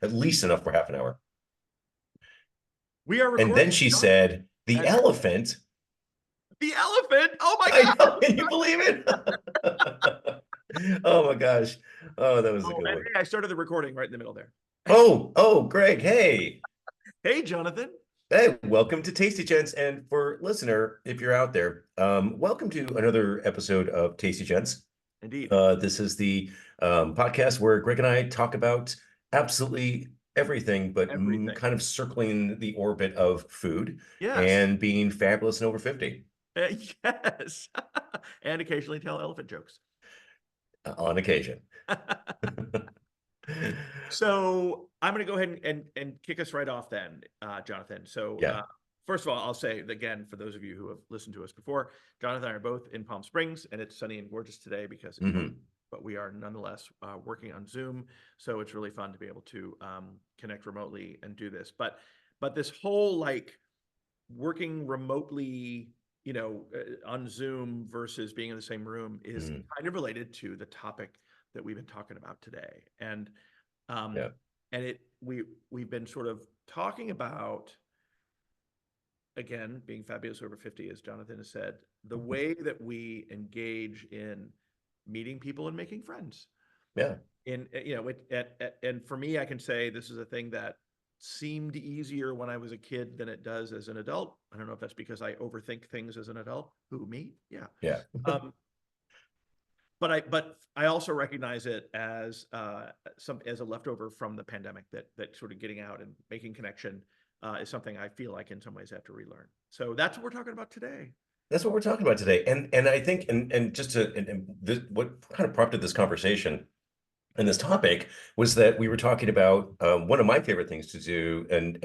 at least enough for half an hour. We are And then recording, she John. said, the And elephant. the elephant. Oh my I God. know, can you believe it? Oh my gosh. Oh, that was a Oh, good and one. hey, I started the recording right in the middle there. Oh, Greg, hey. Hey, Jonathan. Hey, welcome to Tasty Gents. And for listener, if you're out there, welcome to another episode of Tasty Gents. Indeed. This is the podcast where Greg and I talk about absolutely everything, but Everything. kind of circling the orbit of food Yes. and being fabulous and over 50 Yes. And occasionally tell elephant jokes. on occasion. So I'm going to go ahead and kick us right off then, Jonathan. So Yeah. first of all, I'll say again, for those of you who have listened to us before, Jonathan and I are both in Palm Springs, and it's sunny and gorgeous today because it's Hmm. but we are nonetheless working on Zoom. So it's really fun to be able to connect remotely and do this. But this whole like working remotely, on Zoom versus being in the same room is Hmm. kind of related to the topic that we've been talking about today. Um, Yeah. and we've been sort of talking about, again, being fabulous over 50, as Jonathan has said, the way that we engage in meeting people and making friends. Yeah. And for me, I can say this is a thing that seemed easier when I was a kid than it does as an adult. I don't know if that's because I overthink things as an adult. Who, me? Yeah. Yeah. Um, but I also recognize it as as a leftover from the pandemic, that sort of getting out and making connection is something I feel like in some ways I have to relearn. So that's what we're talking about today. That's what we're talking about today. And I think and just to and this, what kind of prompted this conversation and this topic was that we were talking about one of my favorite things to do, and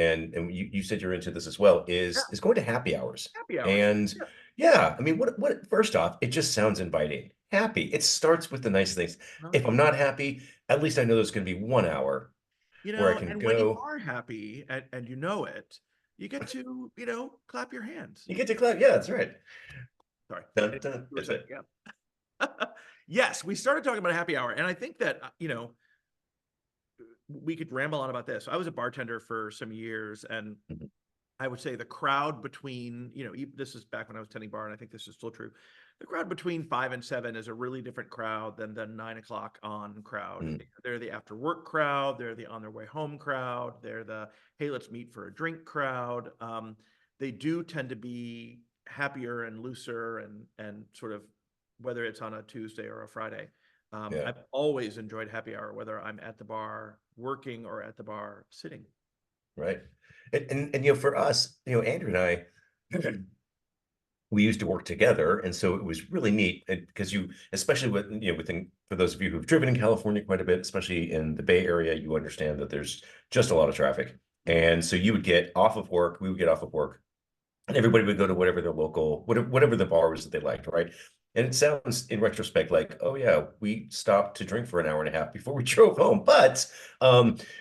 you said you're into this as well, Yeah, is going to happy hours. happy hours. And Yeah. yeah, I mean, what first off, it just sounds inviting. Happy. It starts with the nice things. Huh? If I'm not happy, at least I know there's going to be 1 hour where I can And when you go. are happy and you know it, you get to, clap your hands. You get to clap. Yeah, that's right. Sorry. Dun, dun, You were that's saying, it. yeah. Yes, we started talking about happy hour. And I think that, we could ramble on about this. I was a bartender for some years, and Mhm. I would say the crowd between, this is back when I was tending bar, and I think this is still true. The crowd between 5 and 7 is a really different crowd than the 9 o'clock on crowd. Mm. They're the after work crowd. They're the on their way home crowd. They're the, hey, let's meet for a drink crowd. They do tend to be happier and looser and sort of, whether it's on a Tuesday or a Friday. Yeah, I've always enjoyed happy hour, whether I'm at the bar working or at the bar sitting. right. And for us, Andrew and I, we used to work together, and so it was really neat because especially within for those of you who've driven in California quite a bit, especially in the Bay Area, you understand that there's just a lot of traffic. Mhm. And so you would get off of work, we would get off of work, and everybody would go to whatever their local, whatever the bar was that they liked, right? And it sounds in retrospect like, oh yeah, we stopped to drink for an hour and a half before we drove home. But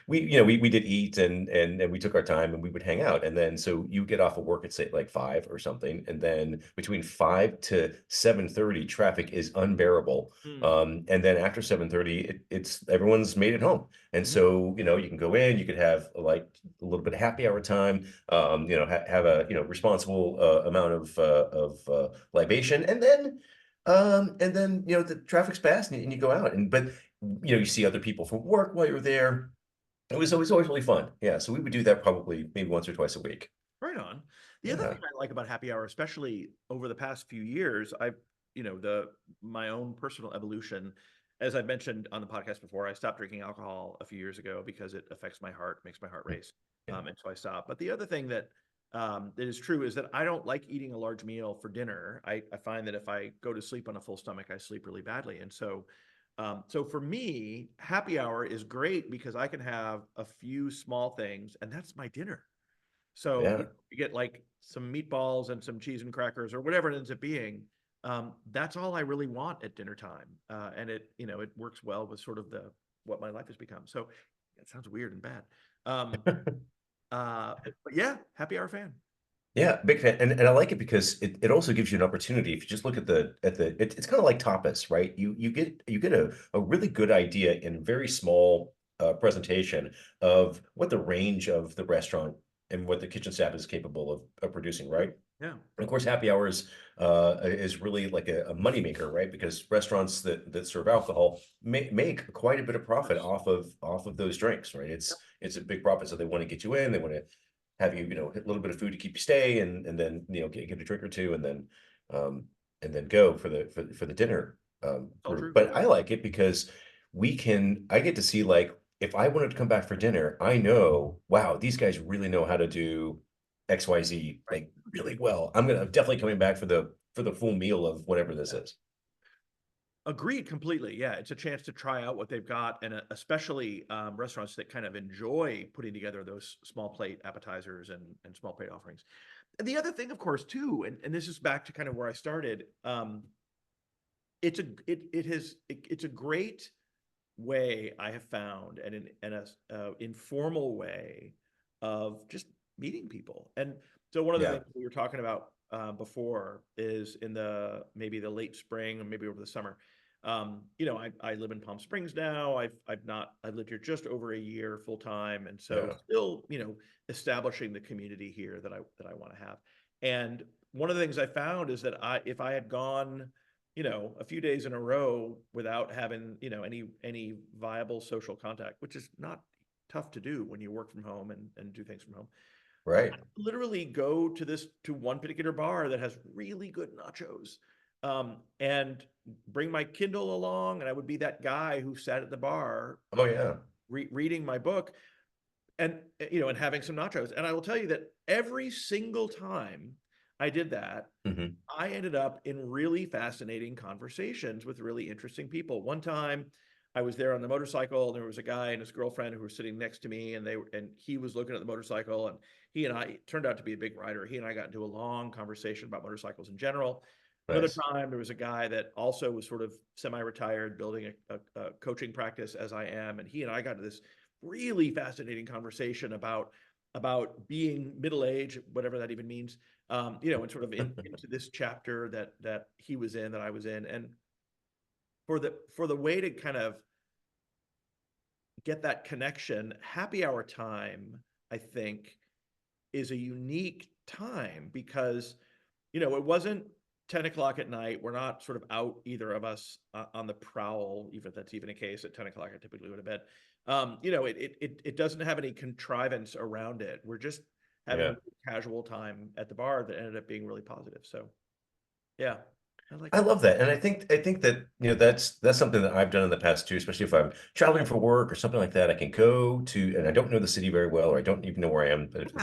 we did eat and we took our time and we would hang out. And then so you get off of work at say like 5 or something, and then between 5 to 7:30, traffic is unbearable. Mm. And then after 7:30, it's everyone's made it home. And Mhm. so, you can go in, you could have like a little bit of happy hour time, have a responsible amount of libation, and then the traffic's passed and you go out, but you see other people from work while you're there. It was always really fun. Yeah, so we would do that probably maybe once or twice a week. Right on. The other Yeah. thing I like about happy hour, especially over the past few years, the my own personal evolution, as I've mentioned on the podcast before, I stopped drinking alcohol a few years ago because it affects my heart, makes my heart race. Yeah. And so I stopped. But the other thing that is true is that I don't like eating a large meal for dinner. I find that if I go to sleep on a full stomach, I sleep really badly. And so for me, happy hour is great because I can have a few small things, and that's my dinner. So Yeah. you get like some meatballs and some cheese and crackers or whatever it ends up being. That's all I really want at dinner time, and it works well with sort of the what my life has become. So it sounds weird and bad, um, but yeah, happy hour fan. Yeah, big fan, and I like it because it also gives you an opportunity. If you just look it's kind of like tapas, right? You get a really good idea in very small presentation of what the range of the restaurant and what the kitchen staff is capable of producing, right? Yeah. And of course, happy hours is really like a moneymaker, right? Because restaurants that serve alcohol make quite a bit of profit off of those drinks, right? It's a big profit, so they want to get you in, they want to have you, a little bit of food to keep you stay, and then get a drink or two, um, and then go for the dinner All group. true. But I like it because I get to see, like, if I wanted to come back for dinner, I know, wow, these guys really know how to do XYZ Right. like really well. I'm definitely coming back for the full meal of whatever this is. Agreed completely. Yeah, it's a chance to try out what they've got, and especially restaurants that kind of enjoy putting together those small plate appetizers and small plate offerings. And the other thing, of course, too, and this is back to kind of where I started. It's a great way I have found, and a informal way of just meeting people. And so one of the Yeah. things we were talking about before is in the maybe the late spring or maybe over the summer. I live in Palm Springs now. I've lived here just over a year full time, and so Yeah. still, establishing the community here that I want to have. And one of the things I found is that if I had gone, a few days in a row without having, any viable social contact, which is not tough to do when you work from home and do things from home. Right. Literally go to one particular bar that has really good nachos, and bring my Kindle along, and I would be that guy who sat at the bar Oh yeah. reading my book, and and having some nachos. And I will tell you that every single time I did that, Hmm. I ended up in really fascinating conversations with really interesting people. One time I was there on the motorcycle, and there was a guy and his girlfriend who were sitting next to me, and he was looking at the motorcycle, and he and I turned out to be a big rider. He and I got into a long conversation about motorcycles in general. Another Nice. time there was a guy that also was sort of semi-retired, building a coaching practice as I am, and he and I got into this really fascinating conversation about being middle-aged, whatever that even means, and sort of into this chapter that he was in, that I was in. And for the way to kind of get that connection, happy hour time, I think, is a unique time because, it wasn't 10 o'clock at night. We're not sort of out, either of us, on the prowl, even if that's even a case. At 10 o'clock, I typically go to bed. It doesn't have any contrivance around it. We're just having a Yeah. casual time at the bar that ended up being really positive. So yeah, I like I it. love that. And I think that, that's something that I've done in the past too, especially if I'm traveling for work or something like that. I can go to, and I don't know the city very well, or I don't even know where I am, but if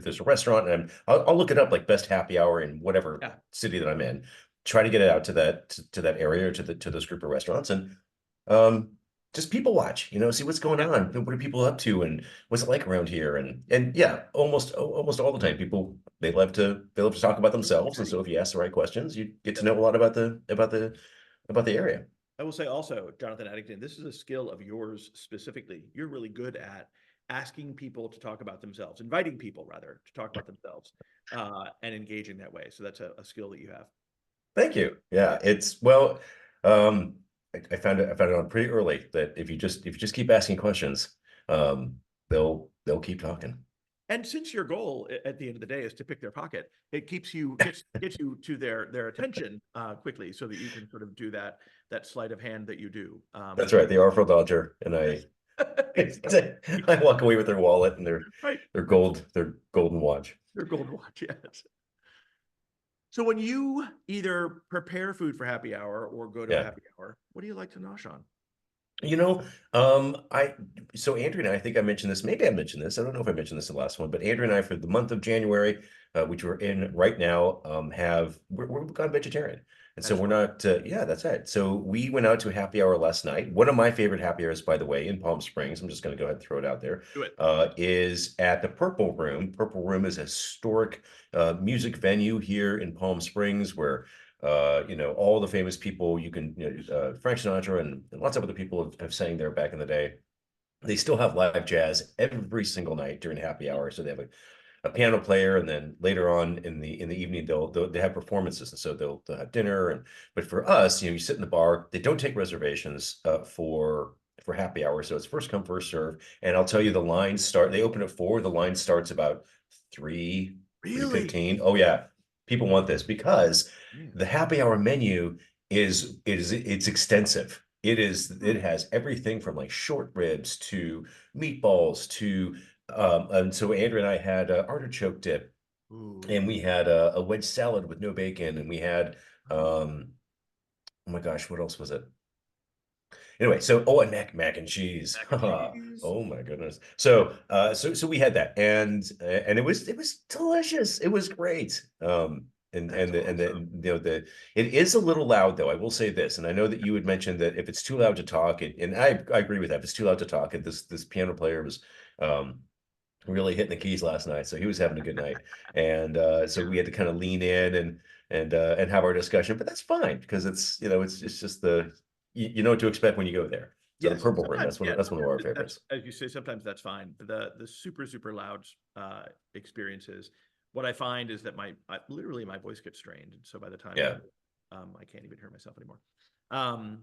there's Yeah, a restaurant, and I'll look it up, like best happy hour in whatever yeah, city that I'm in, try to get it out to that area, or to this group of restaurants, and um just people watch, see what's going yeah. on, what are people up to, and what's it like around here. And yeah, almost all the time, people, they love to talk about themselves, and so if you ask the right questions, you get to know a lot about the area. I will say also, Jonathan Addington, this is a skill of yours specifically. You're really good at asking people to talk about themselves, inviting people rather to talk about themselves, and engaging that way. So that's a skill that you have. Thank you. Yeah, it's, well, um, I found it on pretty early that if you just keep asking questions, um, they'll keep talking. And since your goal at the end of the day is to pick their pocket, it gets you to their attention quickly, so that you can sort of do that sleight of hand that you do. That's right, the Artful Dodger, and Yes. I walk away with their wallet and Right. their golden watch. Your gold watch, yes. So when you either prepare food for happy hour or go to a Yeah. happy hour, what do you like to nosh on? You know, I so Andrew and I think I mentioned this. Maybe I mentioned this. I don't know if I mentioned this in the last one, but Andrew and I, for the month of January, which we're in right now, we've gone vegetarian, and so That's we're fun. not. Yeah, that's it. So we went out to a happy hour last night. One of my favorite happy hours, by the way, in Palm Springs. I'm just going to go ahead and throw it out there. Do it. Is at the Purple Room. Purple Room is a historic music venue here in Palm Springs where all the famous people you can, Frank Sinatra and lots of other people have sang there back in the day. They still have live jazz every single night during happy hour. So they have a piano player, and then later on in the evening they have performances, and so they'll have dinner. But for us, you sit in the bar. They don't take reservations for for happy hour. So it's first come, first serve. And I'll tell you, the lines start, they open at 4, the line starts about 3, Really? 3:15. Oh yeah. People want this because Man. the happy hour menu it's extensive. Hmm. It has everything from like short ribs to meatballs to and so Andrew and I had artichoke dip, and Ooh. we had a wedge salad with no bacon, and we had Oh, oh my gosh, what else was it? Anyway, so oh, and mac and cheese. mac and cheese. Oh my goodness. So we had that, and it was delicious. It was great. That's And the awesome. you know the it is a little loud though. I will say this, and I know that you had mentioned that if it's too loud to talk, and I agree with that. If it's too loud to talk, and this piano player was really hitting the keys last night, so he was having a good night, and so Yeah. we had to kind of lean in and have our discussion. But that's fine because it's it's just you know what to expect when you go there. So the Yes, Purple Room, sometimes, yeah, that's one of sometimes our that's, favorites. as you say, sometimes that's fine. But the super, super loud experiences, what I find is that literally my voice gets strained. And so by the time Yeah, I can't even hear myself anymore. Um,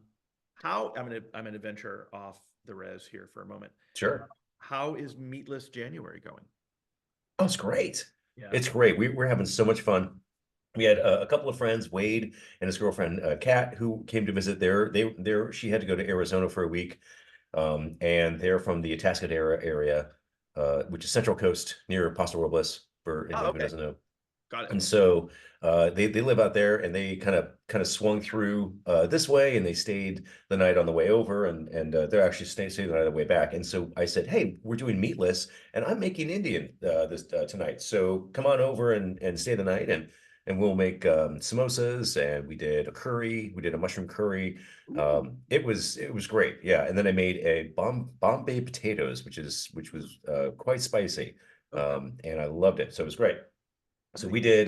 how I'm gonna venture off the res here for a moment. sure. How is Meatless January going? Oh, it's great. Yeah. It's great. We're having so much fun. We had a couple of friends, Wade and his girlfriend Kat, who came to visit there. She had to go to Arizona for a week, and they're from the Atascadero area, which is Central Coast near Paso Robles, for Oh, anyone who okay. doesn't know. Got it. And so they live out there, and they kind of swung through this way, and they stayed the night on the way over, and they're actually staying the night on the way back. And so I said, hey, we're doing meatless, and I'm making Indian this tonight, so come on over and stay the night, and we'll make samosas, and we did a curry, we did a mushroom curry. Ooh, It was great, yeah. And then I made a Bombay potatoes, which was quite spicy, okay. and I loved it, so it was great. So we Nice. did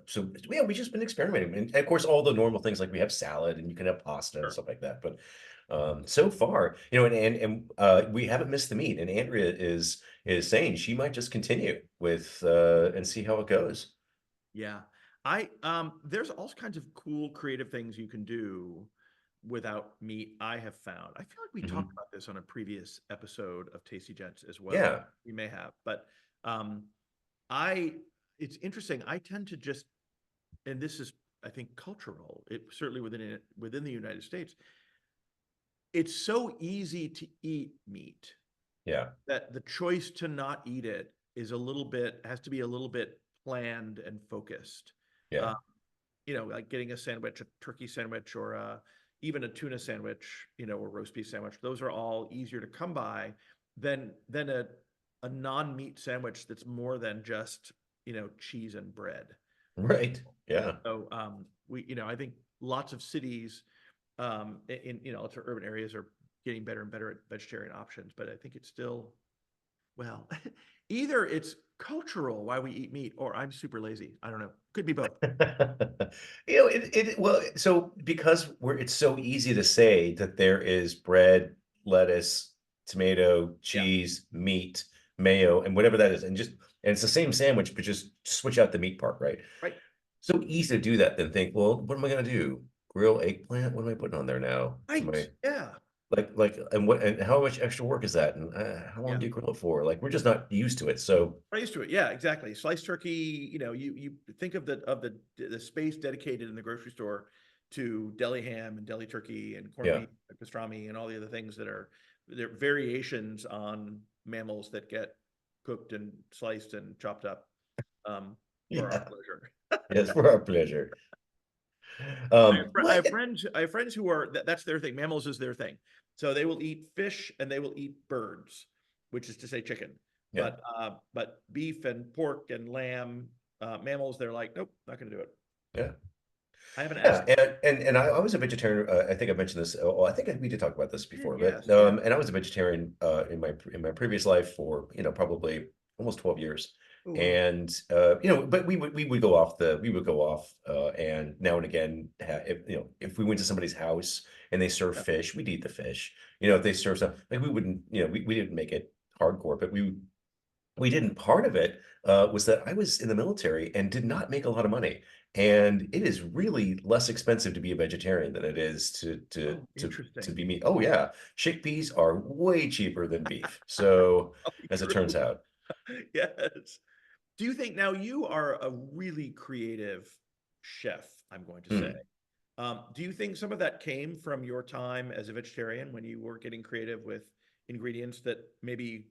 so yeah, we just been experimenting. And of course all the normal things, like we have salad and you can have pasta and Sure. stuff like that. But so far, and we haven't missed the meat. And Andrea is saying she might just continue with and see how it goes. Yeah. There's all kinds of cool creative things you can do without meat, I have found. I feel like we talked Mhm. about this on a previous episode of Tasty Gents as well. Yeah. We may have, but um I it's interesting. I tend to just, and this is, I think, cultural, it certainly within the United States, it's so easy to eat meat Yeah. that the choice to not eat it is a little bit, has to be a little bit planned and focused. Yeah. Uh, like getting a sandwich, a turkey sandwich, or even a tuna sandwich, or roast beef sandwich. Those are all easier to come by than a non-meat sandwich that's more than just, cheese and bread. Right. Yeah. So I think lots of cities lots of urban areas are getting better and better at vegetarian options, but I think it's still, well, either it's cultural why we eat meat, or I'm super lazy. I don't know. Could be both. Well, so because it's so easy to say that there is bread, lettuce, tomato, Yeah. cheese, meat, mayo, and whatever that is, and it's the same sandwich, but just switch out the meat part, right? Right. So easy to do that, then think, well, what am I gonna do? Grill eggplant? What am I putting on there now? Am Right. I Yeah. and how much extra work is that? And how long Yeah. do you grill it for? Like, we're just not used to it. So I'm used to it. Yeah, exactly. Sliced turkey, you think of the space dedicated in the grocery store to deli ham and deli turkey and corned yeah, beef and pastrami and all the other things that are, they're variations on mammals that get cooked and sliced and chopped up for our yeah, pleasure. yes, for our pleasure. I What? have friends who are, that's their thing. Mammals is their thing. So they will eat fish and they will eat birds, which is to say chicken. Yeah. But beef and pork and lamb, mammals, they're like, nope, not going to do it. Yeah. I haven't Yeah, asked. and I was a vegetarian. I think I mentioned this. Oh, I think we did talk about this before, but Yes, yeah. and I was a vegetarian in my previous life for probably almost 12 years. Oh wow. And but we would go off and now and again if we went to somebody's house and they serve Yeah. fish, we'd eat the fish. If they serve something like we wouldn't we didn't make it hardcore, but we didn't. Part of it was that I was in the military and did not make a lot of money. And it is really less expensive to be a vegetarian than it is Oh, to interesting. be meat. Oh yeah, chickpeas are way cheaper than beef. So Probably as it true. turns out, Yes. Do you think now you are a really creative chef, I'm going to say. hmm. Do you think some of that came from your time as a vegetarian when you were getting creative with ingredients that maybe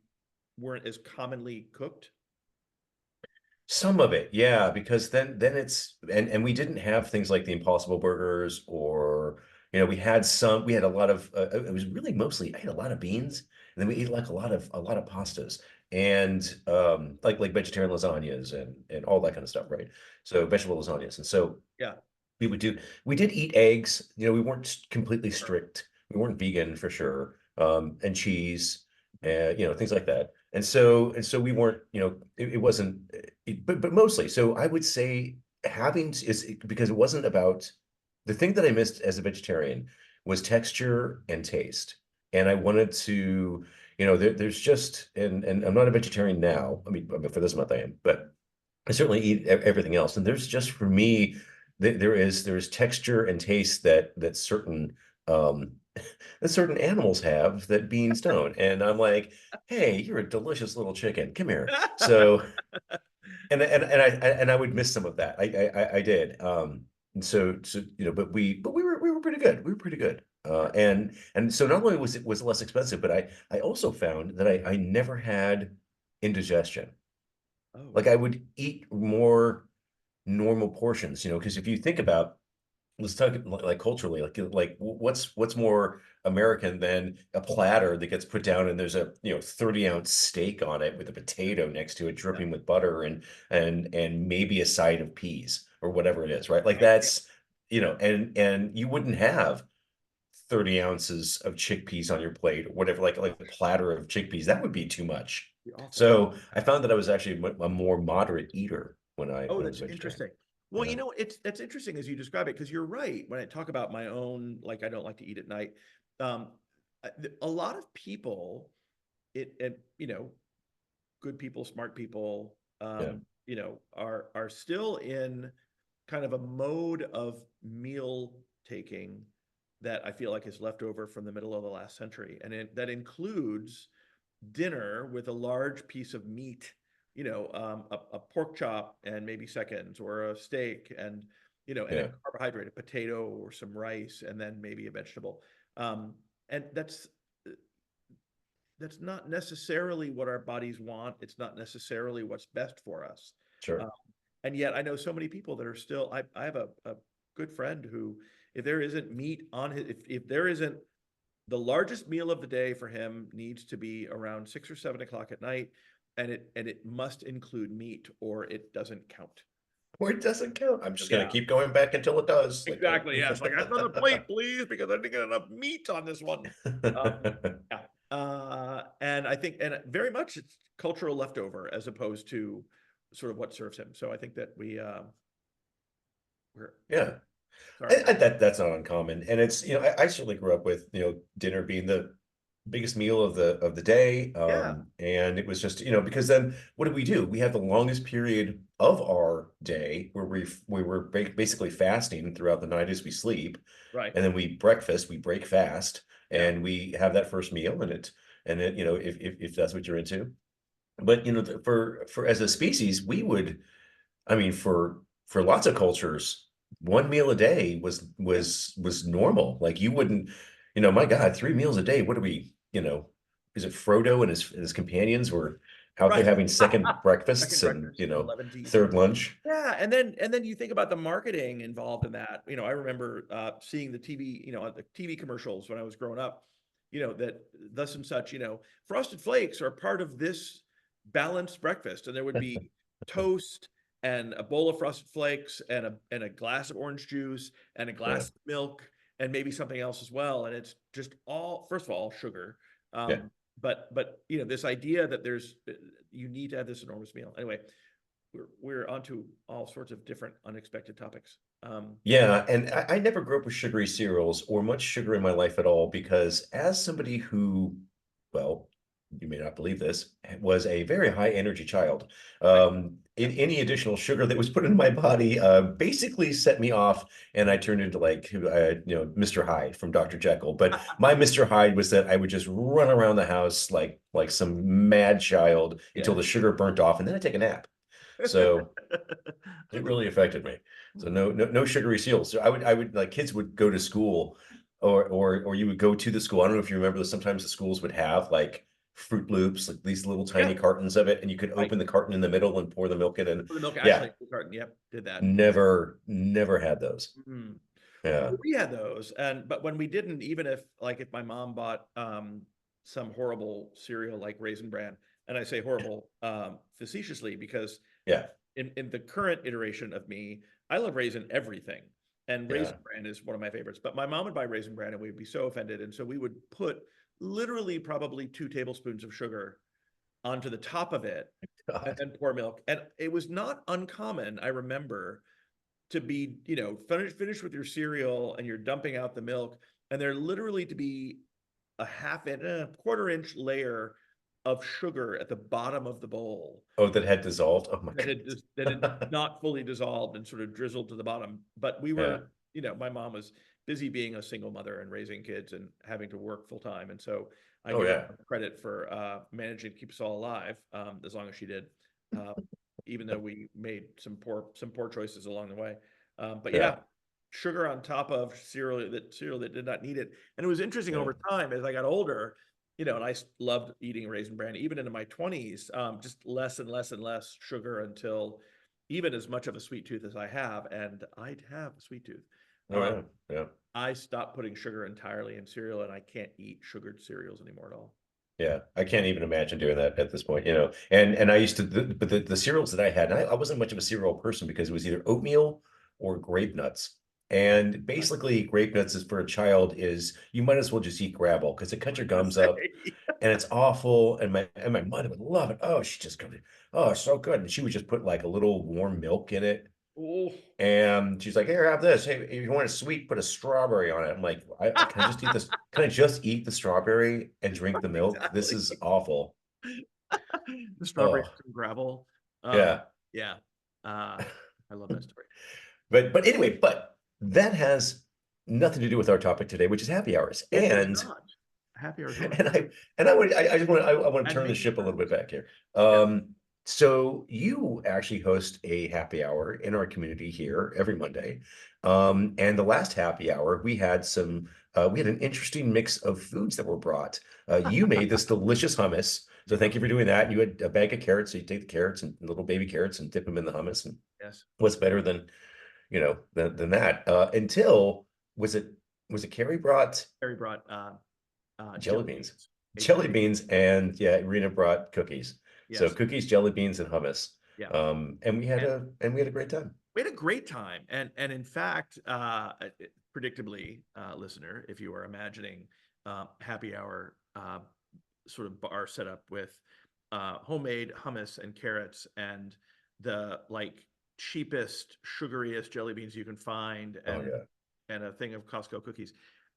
weren't as commonly cooked? Some of it, yeah, because then it's and we didn't have things like the Impossible Burgers or we had a lot of it was really mostly I ate a lot of beans and then we ate like a lot of pastas and like vegetarian lasagnas and all that kind of stuff, right? So vegetable lasagnas. And so Yeah. we would do we did eat eggs, we weren't completely Sure. strict. We weren't vegan for sure. And cheese, Mhm. things like that. And so we weren't, it wasn't but mostly. So I would say is because it wasn't about the thing that I missed as a vegetarian was texture and taste. And I wanted to, there's just and I'm not a vegetarian now. I mean for this month I am, but I certainly eat everything else. And there's just for me, there's texture and taste that certain um that certain animals have that beans don't. And I'm like, hey, you're a delicious little chicken. Come here. So and I would miss some of that. I did. And so but we were pretty good. We were pretty good. And so not only was it less expensive, but I also found that I never had indigestion. Oh, Like I would eat more normal portions, because if you think about, let's talk like culturally, like what's more American than a platter that gets put down and there's a 30-ounce steak on it with a potato next to it yeah. dripping with butter and maybe a side of peas or whatever it is, right? Like Right. Yeah. that's and you wouldn't have 30 ounces of chickpeas on your plate or whatever, like a platter of chickpeas. That would be too much. Be awful. So I found that I was actually a more moderate eater Oh, when I was that's vegetarian. interesting. Well, Yeah. it's that's interesting as you describe it because you're right. When I talk about my own, like I don't like to eat at night. Um, a lot of people, good people, smart people, Yeah. are still in kind of a mode of meal taking that I feel like is left over from the middle of the last century, and that includes dinner with a large piece of meat, a pork chop and maybe seconds, or a steak and a Yeah. carbohydrate, a potato or some rice, and then maybe a vegetable. And that's not necessarily what our bodies want. It's not necessarily what's best for us. Sure. Um, and yet I know so many people that are still, I have a good friend who, if there isn't meat on his, if there isn't the largest meal of the day for him needs to be around 6 or 7 o'clock at night, and it must include meat or it doesn't count. Or it doesn't count. I'm just gonna Yeah, keep going back until it does. Like exactly. Yeah, it's like another plate, please, because I didn't get enough meat on this one. Yeah, and I think, and very much it's cultural leftover as opposed to sort of what serves him. So I think that we're Yeah. sorry. That's not uncommon. And it's, I certainly grew up with, dinner being the biggest meal of the day. Yeah, And it was just, because then what did we do? We had the longest period of our day where we were basically fasting throughout the night as we sleep. right. And then we break fast Yeah, and we have that first meal and it, if that's what you're into. But for as a species, we would, I mean, for lots of cultures, one meal a day yeah, was normal. Like you wouldn't, my God, 3 meals a day. What are we, is it Frodo and his companions were out there right. having second breakfasts Second and, breakfast, 11 teas. third lunch? Yeah, and then you think about the marketing involved in that. I remember seeing the TV, the TV commercials when I was growing up. That thus and such. Frosted Flakes are part of this balanced breakfast, and there would be toast and a bowl of Frosted Flakes and a glass of orange juice and a Yeah, glass of milk and maybe something else as well. And it's just all, first of all, sugar. yeah. But this idea that you need to have this enormous meal. Anyway, we're onto all sorts of different unexpected topics. Yeah, and I never grew up with sugary cereals or much sugar in my life at all because as somebody who, well, you may not believe this, was a very high energy child. Right. Any additional sugar that was put in my body basically set me off, and I turned into like Mr. Hyde from Dr. Jekyll. But my Mr. Hyde was that I would just run around the house like some mad child until Yeah. the sugar burnt off, and then I take a nap. So it really affected me. So no sugary cereals. So I would like kids would go to school or you would go to the school. I don't know if you remember this. Sometimes the schools would have like Fruit Loops, like these little tiny Yeah. cartons of it, and you could Right. open the carton in the middle and pour the milk in. And For the milk, yeah, actually, carton. Yep. Did that. never had those. Mhm. Yeah. We had those, but when we didn't, even if my mom bought some horrible cereal like Raisin Bran, and I say horrible facetiously because Yeah. in the current iteration of me, I love raisin everything, and Yeah. Raisin Bran is one of my favorites. But my mom would buy Raisin Bran, and we'd be so offended, and so we would put literally probably 2 tablespoons of sugar onto the top of it and God. then pour milk. And it was not uncommon, I remember, to be, finished with your cereal and you're dumping out the milk, and there literally to be a quarter-inch layer of sugar at the bottom of the bowl Oh, that had dissolved. Oh my that had goodness. not fully dissolved and sort of drizzled to the bottom. But we Yeah. were, my mom was busy being a single mother and raising kids and having to work full time. And so I Oh give her yeah. credit for managing to keep us all alive, as long as she did, uh, even though we made some poor choices along the way. But Yeah. yeah, sugar on top of cereal that did not need it. And it was interesting Yeah. over time as I got older, and I loved eating Raisin Bran, even into my 20s, just less and less and less sugar until even as much of a sweet tooth as I have, and I'd have a sweet tooth. Oh Um, yeah. Yeah. I stopped putting sugar entirely in cereal, and I can't eat sugared cereals anymore at all. Yeah, I can't even imagine doing that at this point, you know. And I used to, but the cereals that I had, and I wasn't much of a cereal person because it was either oatmeal or grape nuts. And I basically, grape nuts is for a child is you might as well just eat Gravel because it cuts your was gonna gums up say, and it's awful. And my mother would love it. Oh, she just goes, oh, it's so good. And she would just put like a little warm milk in it oh, and she's like, "Here, have this. Hey, if you want it sweet, put a strawberry on it." I'm like, can I just eat this? Can I just eat the strawberry and drink the milk? This exactly. is awful. The strawberry Oh, and gravel. yeah. Yeah. Uh, I love that story. But anyway, but that has nothing to do with our topic today, which is happy hours. It does not. Happy hours only. And I just want to And turn the making ship a little bit friends. back here. Yeah. So you actually host a happy hour in our community here every Monday. And the last happy hour, we had an interesting mix of foods that were brought. You made this delicious hummus. So thank you for doing that. You had a bag of carrots, so you take the carrots and little baby carrots and dip them in the hummus. And Yes. what's better than, than that? Until was it Carrie brought Harry brought jelly jelly beans? beans. Jelly HJ. beans, and yeah, Rena brought cookies. So Yes. cookies, jelly beans, and hummus. Yeah. And we had And a great time. we had a great time. And in fact, predictably, listener, if you are imagining happy hour sort of bar setup with homemade hummus and carrots and the like cheapest, sugariest jelly beans you can find, Oh yeah. and a thing of Costco cookies.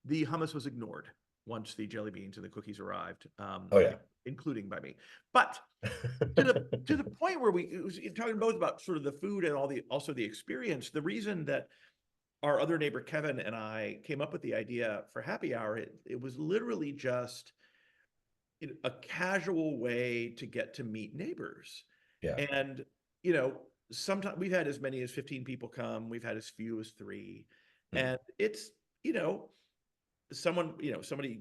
The hummus was ignored once the jelly beans and the cookies arrived, Oh yeah. including by me. But to the point where it was talking both about sort of the food and also the experience. The reason that our other neighbor Kevin and I came up with the idea for happy hour, it was literally just a casual way to get to meet neighbors. Yeah. And, you know, sometimes we've had as many as 15 people come, we've had as few as 3. Mm. And it's, somebody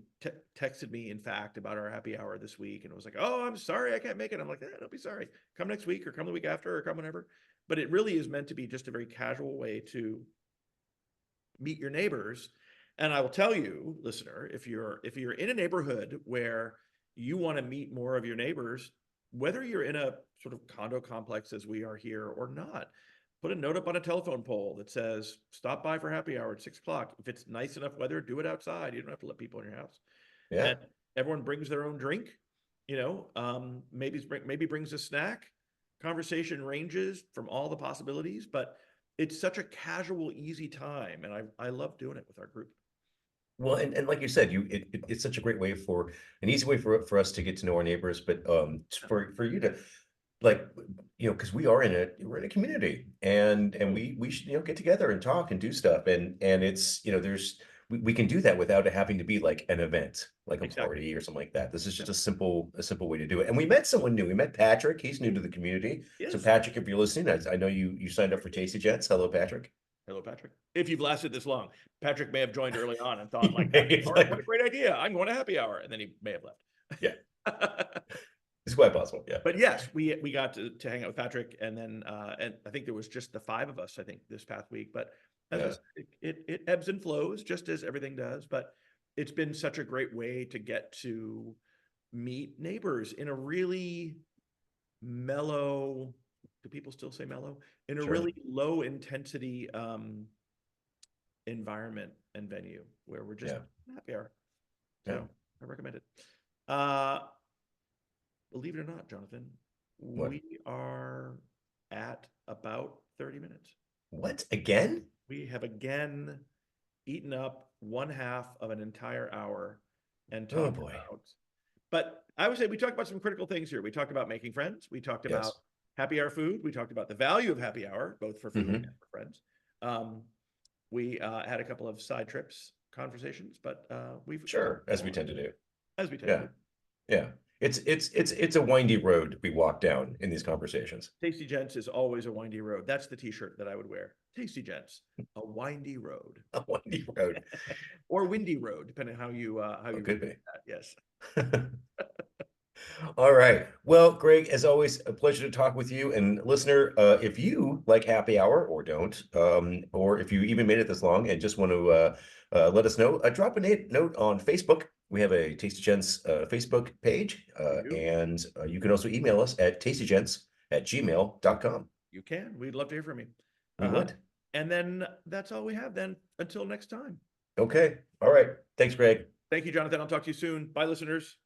texted me, in fact, about our happy hour this week and was like, "Oh, I'm sorry, I can't make it." I'm like, "Don't be sorry. Come next week or come the week after or come whenever." But it really is meant to be just a very casual way to meet your neighbors. And I will tell you, listener, if you're in a neighborhood where you want to meet more of your neighbors, whether you're in a sort of condo complex as we are here or not, put a note up on a telephone pole that says, "Stop by for happy hour at 6 o'clock." If it's nice enough weather, do it outside. You don't have to let people in your house. Yeah. And everyone brings their own drink, maybe brings a snack. Conversation ranges from all the possibilities, but it's such a casual, easy time. And I love doing it with our group. Well, and like you said, it's such a great way for an easy way for us to get to know our neighbors, but for you to like, because we're in a community, and we should, get together and talk and do stuff, and it's, we can do that without it having to be like an event, like a Exactly. party or something like that. This is Yeah. just a simple way to do it. And we met someone new. We met Patrick. He's new to the community. So Yes. Patrick, if you're listening, I know you signed up for Tasty Jets. Hello, Patrick. Hello, Patrick. If you've lasted this long, Patrick may have joined early on and thought He like, may happy have, hour, like, what a great idea. I'm going to happy hour. And then he may have yeah, left. it's quite possible. Yeah. But yes, we got to hang out with Patrick, and then and I think there was just the five of us, I think, this past week. But as I Yeah. said, it ebbs and flows just as everything does. But it's been such a great way to get to meet neighbors in a really mellow, do people still say mellow? In a Sure. really low intensity environment and venue where we're just Yeah. happy hour. Yeah. So I recommend it. Uh Believe it or not, Jonathan, What? we are at about 30 minutes. What again? We have again eaten up one half of an entire hour and Oh talked boy. about, but I would say we talked about some critical things here. We talked about making friends. We talked about Yes. happy hour food. We talked about the value of happy hour, both for food Mhm. and for friends. We had a couple of side trips conversations, but we've Sure, as we tend to do. as we tend Yeah. to. Yeah. It's a windy road we walk down in these conversations. Tasty Gents is always a windy road. That's the t-shirt that I would wear. Tasty Gents, a windy road. A windy road. Or windy road, depending how you Could read be. that. Yes. All right. Well, Greg, as always, a pleasure to talk with you. And listener, if you like happy hour or don't, or if you even made it this long and just want to let us know, drop a note on Facebook. We have a Tasty Gents Facebook page, You do. and you can also email us at tastygents@gmail.com. You can. We'd love to hear from you. We would. And then that's all we have then until next time. Okay. All right. Thanks, Greg. Thank you, Jonathan. I'll talk to you soon. Bye, listeners.